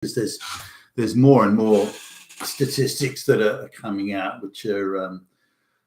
there's more and more statistics that are coming out which are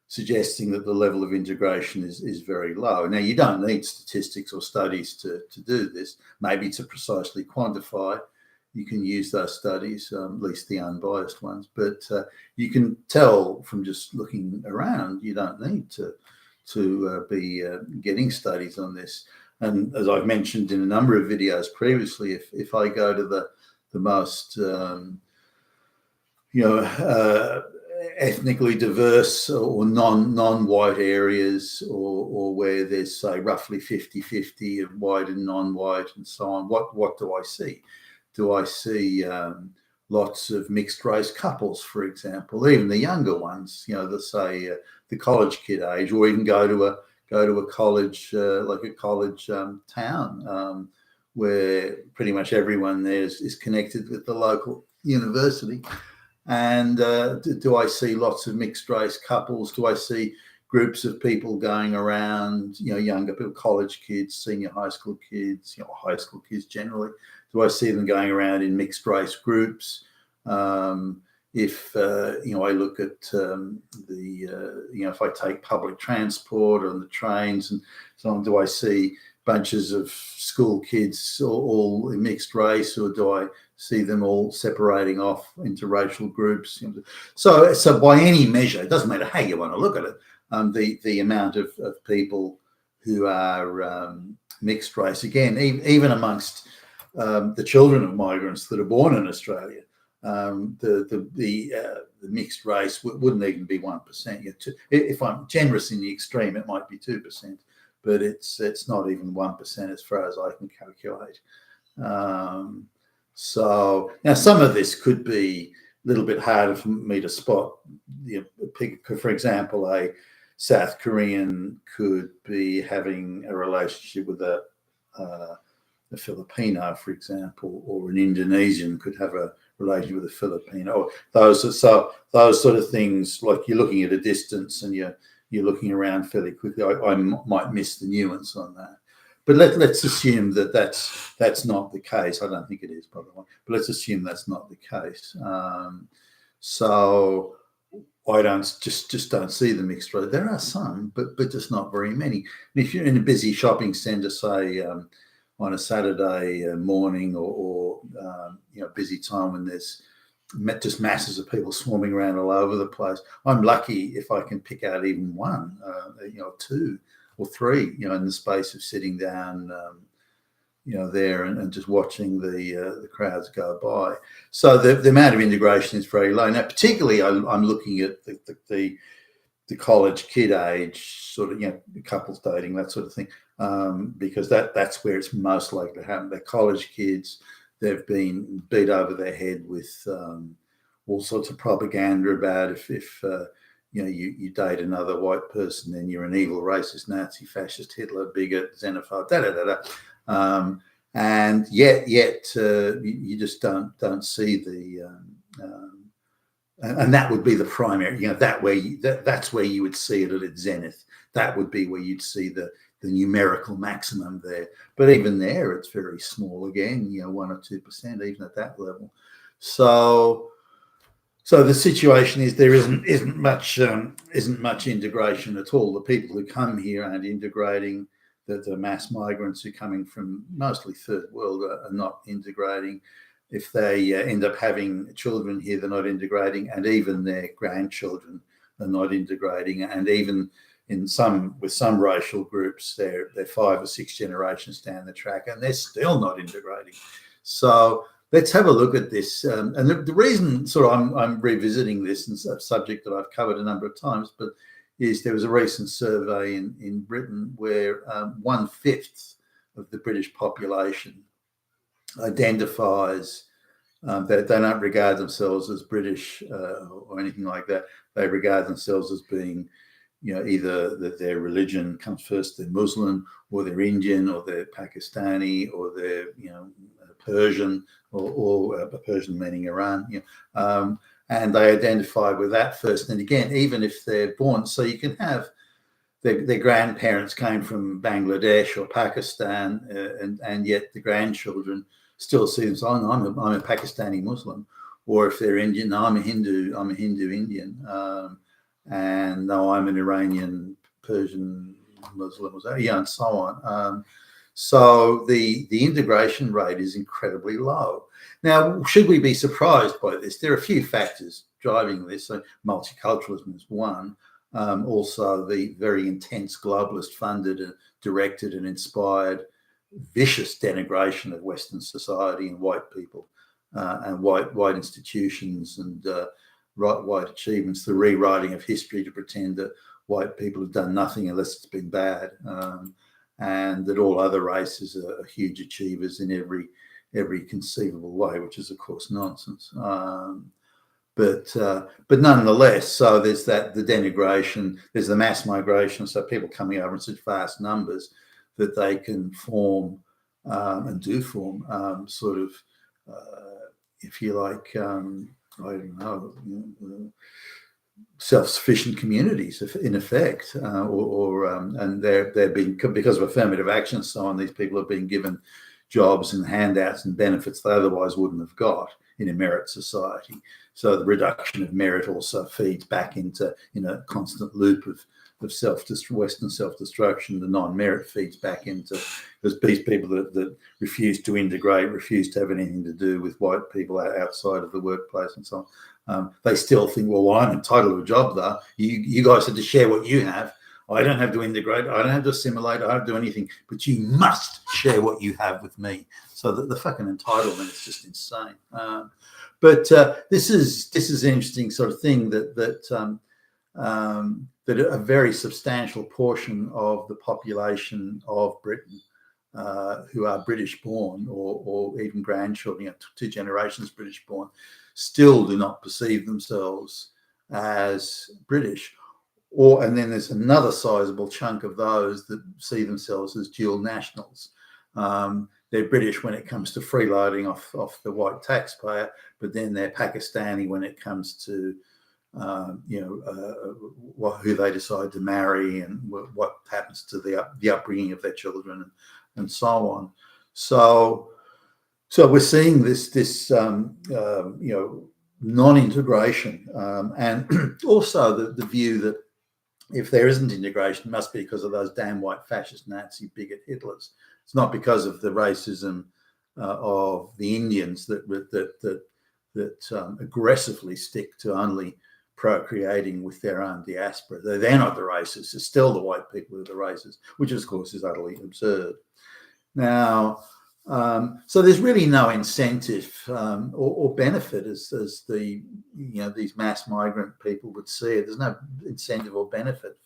suggesting that the level of integration is very low. Now, you don't need statistics or studies to do this. Maybe to precisely quantify, you can use those studies, at least the unbiased ones. But you can tell from just looking around, you don't need to be getting studies on this. And as I've mentioned in a number of videos previously, if I go to the most ethnically diverse or non-white areas, or where there's, say, roughly 50-50 of white and non-white and so on, what do I see? Do I see lots of mixed race couples, for example, even the younger ones, let's say the college kid age, or even go to a college, like a college town, where pretty much everyone there is connected with the local university. And do I see lots of mixed race couples? Do I see groups of people going around, younger people, college kids, senior high school kids, high school kids generally? Do I see them going around in mixed race groups? If I look at if I take public transport on the trains and so on, do I see bunches of school kids all in mixed race, or do I see them all separating off into racial groups? So by any measure, it doesn't matter how you want to look at it, the amount of people who are mixed race, again, even amongst the children of migrants that are born in Australia, the mixed race wouldn't even be 1%. If I'm generous in the extreme, it might be 2%, but it's not even 1% as far as I can calculate. So now some of this could be a little bit harder for me to spot. For example, a South Korean could be having a relationship with a Filipino, for example, or an Indonesian could have a relationship with a Filipino. Those sort of things, like you're looking at a distance and you're looking around fairly quickly. I might miss the nuance on that. But let's assume that that's not the case. I don't think it is, by the way. But let's assume that's not the case. So I just don't see the mixed race. There are some, but just not very many. And if you're in a busy shopping centre, say on a Saturday morning, or busy time when there's just masses of people swarming around all over the place, I'm lucky if I can pick out even one, two or three, in the space of sitting down, there and just watching the crowds go by. So the amount of integration is very low. Now, particularly, I'm looking at the college kid age, sort of, couples dating, that sort of thing, because that's where it's most likely to happen. They're college kids. They've been beat over their head with all sorts of propaganda about if you date another white person, then you're an evil, racist, Nazi, fascist, Hitler, bigot, xenophobe, and yet you just don't see the and that would be the primary. That's where you would see it at its zenith. That would be where you'd see the numerical maximum there. But even there, it's very small again. 1 or 2%, even at that level. So the situation is there isn't much integration at all. The people who come here aren't integrating. The mass migrants who are coming from mostly third world are not integrating. If they end up having children here, they're not integrating, and even their grandchildren are not integrating. And even with some racial groups, they're 5 or 6 generations down the track, and they're still not integrating. So let's have a look at this. And the reason I'm revisiting this, and a subject that I've covered a number of times, but is there was a recent survey in Britain where 1/5 of the British population identifies that they don't regard themselves as British or anything like that. They regard themselves as being, either that their religion comes first, they're Muslim, or they're Indian, or they're Pakistani, or they're Persian, or Persian meaning Iran. And they identify with that first. And again, even if they're born, so you can have their grandparents came from Bangladesh or Pakistan, and yet the grandchildren still see them. So I'm a Pakistani Muslim, or if they're Indian, no, I'm a Hindu Indian, and no, I'm an Iranian Persian Muslim, and so on. So the integration rate is incredibly low. Now, should we be surprised by this? There are a few factors driving this. So multiculturalism is one. Also, the very intense globalist funded, directed and inspired vicious denigration of Western society and white people and white institutions and white achievements, the rewriting of history to pretend that white people have done nothing unless it's been bad, and that all other races are huge achievers in every conceivable way, which is of course nonsense. But nonetheless, so there's the denigration, there's the mass migration, so people coming over in such vast numbers that they can form and do form sort of, if you like, I don't know, self-sufficient communities, in effect, and they're being, because of affirmative action and so on, these people have been given jobs and handouts and benefits they otherwise wouldn't have got in a merit society. So the reduction of merit also feeds back into, a constant loop of Western self-destruction. The non-merit feeds back into, because these people that refuse to integrate, refuse to have anything to do with white people outside of the workplace and so on. They still think, well, I'm entitled to a job though. You guys have to share what you have. I don't have to integrate. I don't have to assimilate. I don't have to do anything. But you must share what you have with me. So the fucking entitlement is just insane. But this is an interesting sort of thing that a very substantial portion of the population of Britain who are British born or even grandchildren, 2 generations British born, still do not perceive themselves as British. And then there's another sizable chunk of those that see themselves as dual nationals. They're British when it comes to freeloading off the white taxpayer, but then they're Pakistani when it comes to who they decide to marry and what happens to the upbringing of their children and so on. So we're seeing this non-integration, and also the view that if there isn't integration, it must be because of those damn white fascist Nazi bigot Hitlers. It's not because of the racism of the Indians that aggressively stick to only procreating with their own diaspora. They're not the racists. It's still the white people who are the racists, which of course is utterly absurd. Now, so there's really no incentive or benefit as the these mass migrant people would see it. There's no incentive or benefit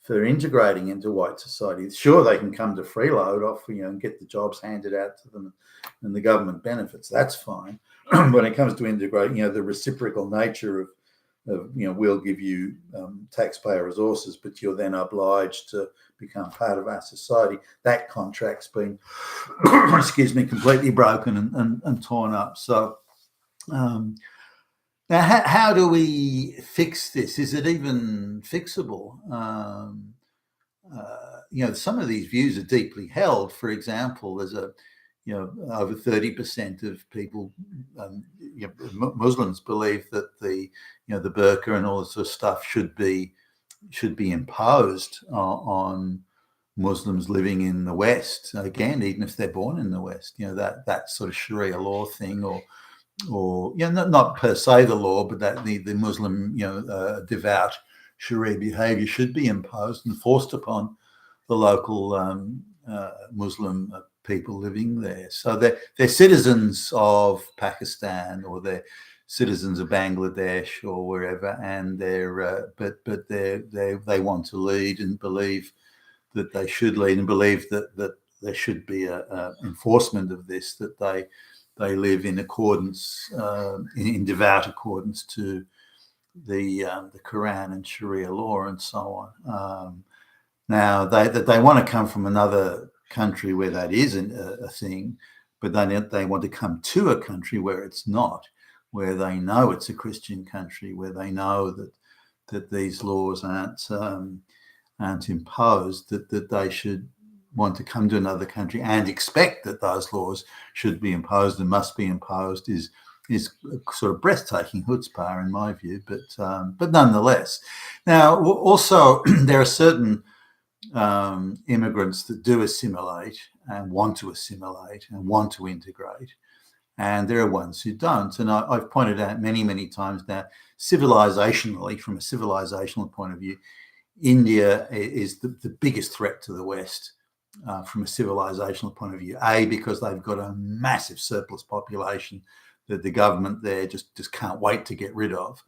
for integrating into white society. Sure, they can come to freeload off, and get the jobs handed out to them and the government benefits. That's fine. When it comes to integrating, the reciprocal nature of we'll give you taxpayer resources, but you're then obliged to become part of our society. That contract's been, completely broken and torn up. So now, how do we fix this? Is it even fixable? Some of these views are deeply held. For example, there's over 30% of people, Muslims, believe that the burqa and all this sort of stuff should be imposed on Muslims living in the West. Again, even if they're born in the West, that sort of Sharia law thing, or not per se the law, but that the Muslim devout Sharia behaviour should be imposed and forced upon the local Muslim people living there. So they're citizens of Pakistan, or they're citizens of Bangladesh or wherever, and but they want to lead and believe that they should lead, and believe that there should be a enforcement of this, that they live in accordance, in devout accordance to the Quran and Sharia law and so on. Now they want to come from another country where that isn't a thing, but they want to come to a country where it's not, where they know it's a Christian country, where they know that these laws aren't imposed, that they should want to come to another country and expect that those laws should be imposed and must be imposed is sort of breathtaking chutzpah in my view, but nonetheless. Now, also there are certain immigrants that do assimilate and want to integrate, and there are ones who don't. And I've pointed out many times now, civilizationally, from a civilizational point of view, India is the biggest threat to the West from a civilizational point of view. Because they've got a massive surplus population that the government there just can't wait to get rid of.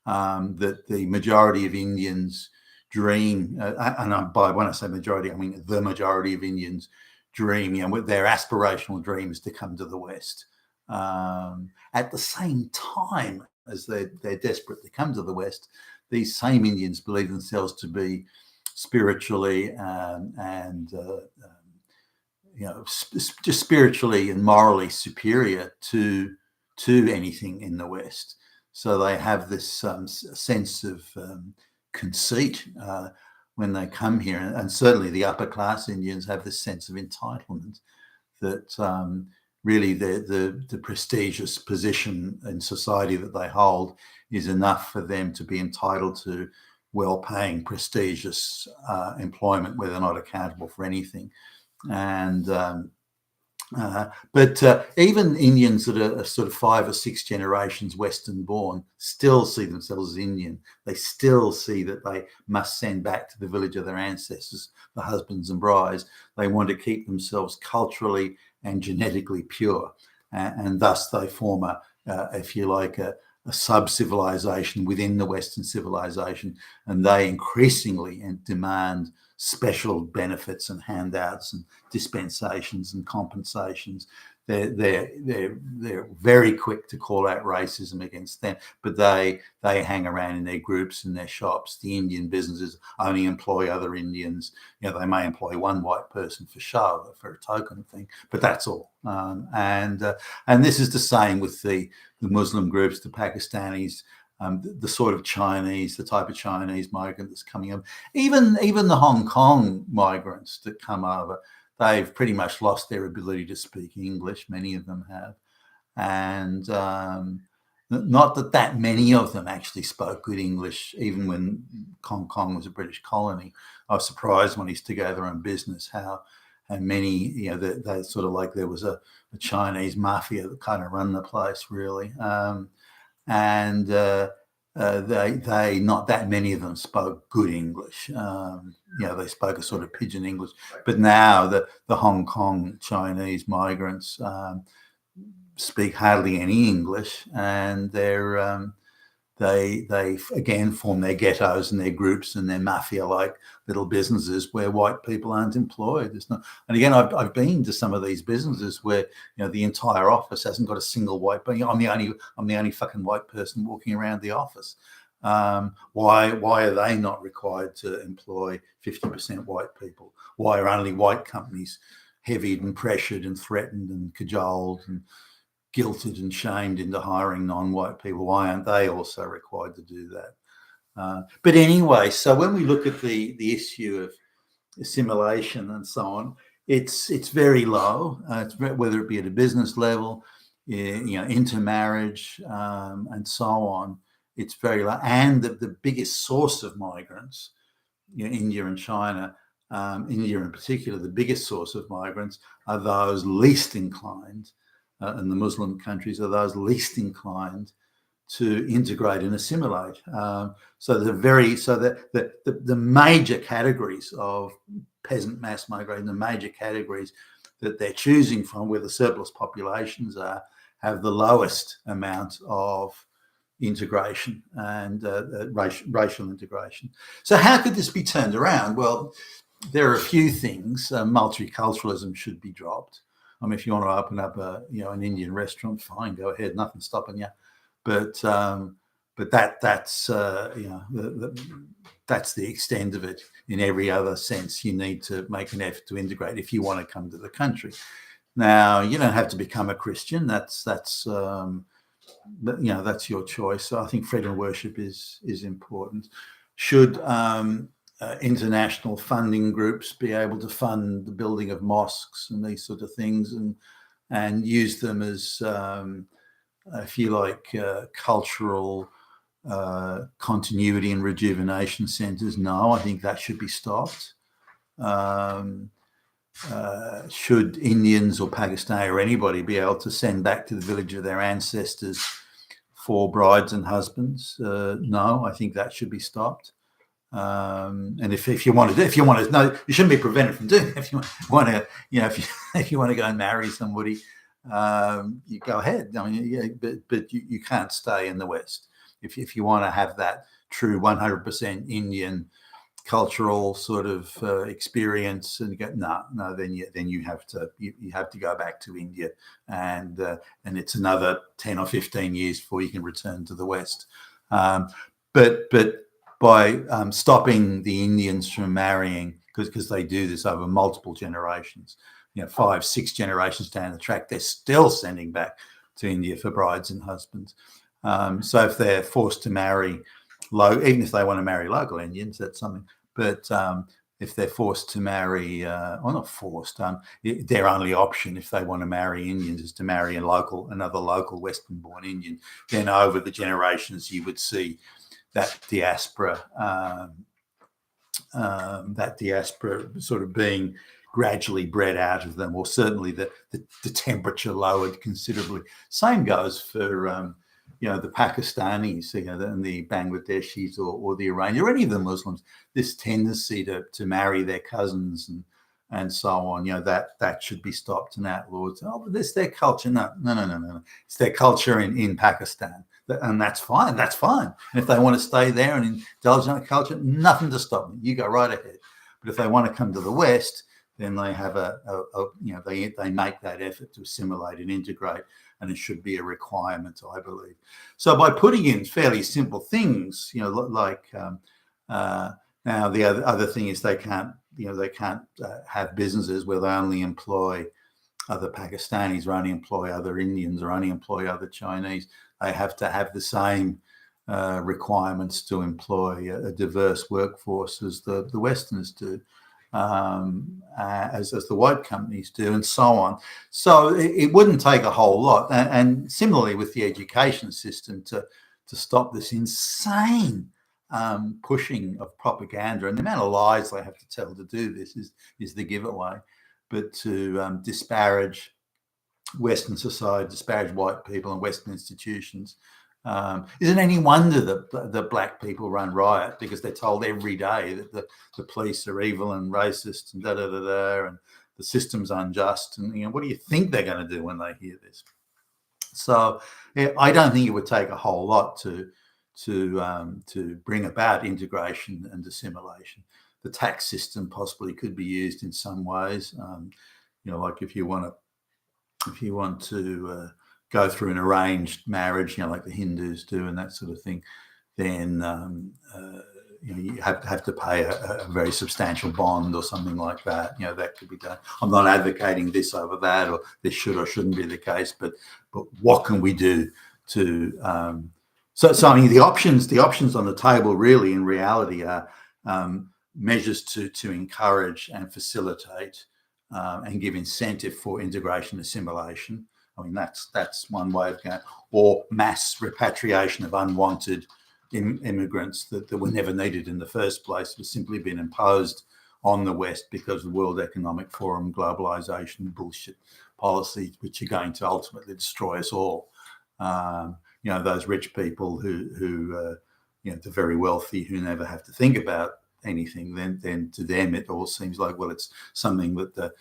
That the majority of Indians dream, and when I say majority, I mean the majority of Indians dream, their aspirational dream is to come to the West. At the same time as they're desperate to come to the West, these same Indians believe themselves to be spiritually just spiritually and morally superior to anything in the West. So they have this sense of conceit when they come here, and certainly the upper class Indians have this sense of entitlement that really the prestigious position in society that they hold is enough for them to be entitled to well-paying, prestigious employment where they're not accountable for anything. And but even Indians that are sort of 5 or 6 generations Western born still see themselves as Indian. They still see that they must send back to the village of their ancestors, the husbands and brides. They want to keep themselves culturally and genetically pure. And thus they form if you like, a sub-civilization within the Western civilization. And they increasingly demand special benefits and handouts and dispensations and compensations. They're very quick to call out racism against them, but they hang around in their groups and their shops. The Indian businesses only employ other Indians. They may employ one white person for show, for a token thing, but that's all. And this is the same with the Muslim groups, the Pakistanis, the sort of Chinese, the type of Chinese migrant that's coming up. Even the Hong Kong migrants that come over, they've pretty much lost their ability to speak English. Many of them have. And not that many of them actually spoke good English, even when Hong Kong was a British colony. I was surprised when I used to go there on business how many, they sort of like there was a Chinese mafia that kind of run the place, really. They not that many of them spoke good English. They spoke a sort of pidgin English. But now the Hong Kong Chinese migrants speak hardly any English, and they again form their ghettos and their groups and their mafia-like little businesses where white people aren't employed. And again, I've been to some of these businesses where the entire office hasn't got a single white person. I'm the only fucking white person walking around the office. Why are they not required to employ 50% white people? Why are only white companies heavied and pressured and threatened and cajoled and guilted and shamed into hiring non-white people? Why aren't they also required to do that? But anyway, so when we look at the issue of assimilation and so on, it's very low. Whether it be at a business level, intermarriage, and so on, it's very low. And the biggest source of migrants, India and China, India in particular, the biggest source of migrants are those least inclined. And the Muslim countries are those least inclined to integrate and assimilate. So the major categories of peasant mass migration, the major categories that they're choosing from, where the surplus populations are, have the lowest amount of integration and racial integration. So how could this be turned around? Well, there are a few things. Multiculturalism should be dropped. I mean, if you want to open up an Indian restaurant, fine, go ahead, nothing's stopping you. But that's that's the extent of it. In every other sense, you need to make an effort to integrate if you want to come to the country. Now, you don't have to become a Christian. That's your choice. So I think freedom of worship is important. Should international funding groups be able to fund the building of mosques and these sort of things, and use them as, if you like, cultural continuity and rejuvenation centres? No, I think that should be stopped. Should Indians or Pakistani or anybody be able to send back to the village of their ancestors for brides and husbands? No, I think that should be stopped. And if you want to, no, you shouldn't be prevented from doing it. If you want to, if you want to go and marry somebody, you go ahead. I mean, yeah, but you can't stay in the West. If you want to have that true 100% Indian cultural sort of experience, and go, no, then you have to go back to India, and it's another 10 or 15 years before you can return to the West. But by stopping the Indians from marrying, because they do this over multiple generations, 5, 6 generations down the track, they're still sending back to India for brides and husbands. So if they're forced to marry, even if they want to marry local Indians, that's something. But if they're forced to marry, or not forced, their only option if they want to marry Indians is to marry another local Western-born Indian, then over the generations you would see that diaspora sort of being gradually bred out of them, or certainly the temperature lowered considerably. Same goes for the Pakistanis, and the Bangladeshis or the Iranians or any of the Muslims. This tendency to marry their cousins and so on, that should be stopped and outlawed. Oh, but that's their culture. No. It's their culture in Pakistan. And that's fine. That's fine. And if they want to stay there and indulge in that culture, nothing to stop them. You go right ahead. But if they want to come to the West, then they have they make that effort to assimilate and integrate, and it should be a requirement, I believe. So by putting in fairly simple things, like now the other thing is they can't have businesses where they only employ other Pakistanis, or only employ other Indians, or only employ other Chinese. They have to have the same requirements to employ a diverse workforce as the Westerners do, as the white companies do, and so on. So it wouldn't take a whole lot. And similarly with the education system, to stop this insane pushing of propaganda, and the amount of lies they have to tell to do this is the giveaway. But to disparage Western society, disparage white people and Western institutions. Isn't any wonder that the black people run riot, because they're told every day that the police are evil and racist and and the system's unjust, and what do you think they're going to do when they hear this? So I don't think it would take a whole lot to bring about integration and assimilation. The tax system possibly could be used in some ways, like if you want to go through an arranged marriage, like the Hindus do and that sort of thing, then you have to pay a very substantial bond or something like that. That could be done. I'm not advocating this over that, or this should or shouldn't be the case, but what can we do to so I mean, the options on the table really in reality are measures to encourage and facilitate and give incentive for integration assimilation. I mean, that's one way of going, or mass repatriation of unwanted immigrants that were never needed in the first place, was simply been imposed on the West because of the World Economic Forum, globalization, bullshit policies, which are going to ultimately destroy us all. Those rich people who the very wealthy, who never have to think about anything, then to them it all seems like, well, it's something that the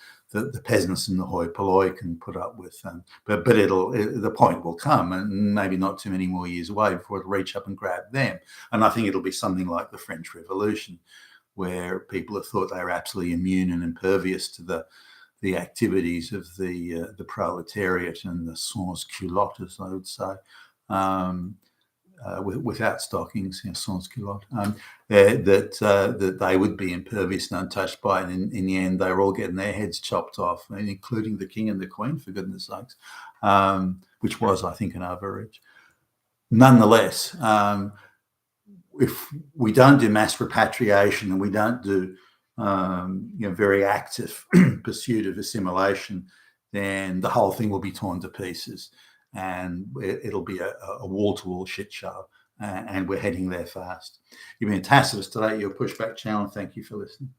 peasants and the hoi polloi can put up with. But the point will come, and maybe not too many more years away, before it'll reach up and grab them. And I think it'll be something like the French Revolution, where people have thought they were absolutely immune and impervious to the activities of the proletariat and the sans culottes, as I would say. Without stockings, sans culotte, that they would be impervious and untouched by it. And in the end, they were all getting their heads chopped off, including the king and the queen, for goodness sakes, which was, I think, an overreach. Nonetheless, if we don't do mass repatriation and we don't do very active pursuit of assimilation, then the whole thing will be torn to pieces, and it'll be a wall-to-wall shit show, and we're heading there fast. You've been a Tacitus today, your Pushback channel. Thank you for listening.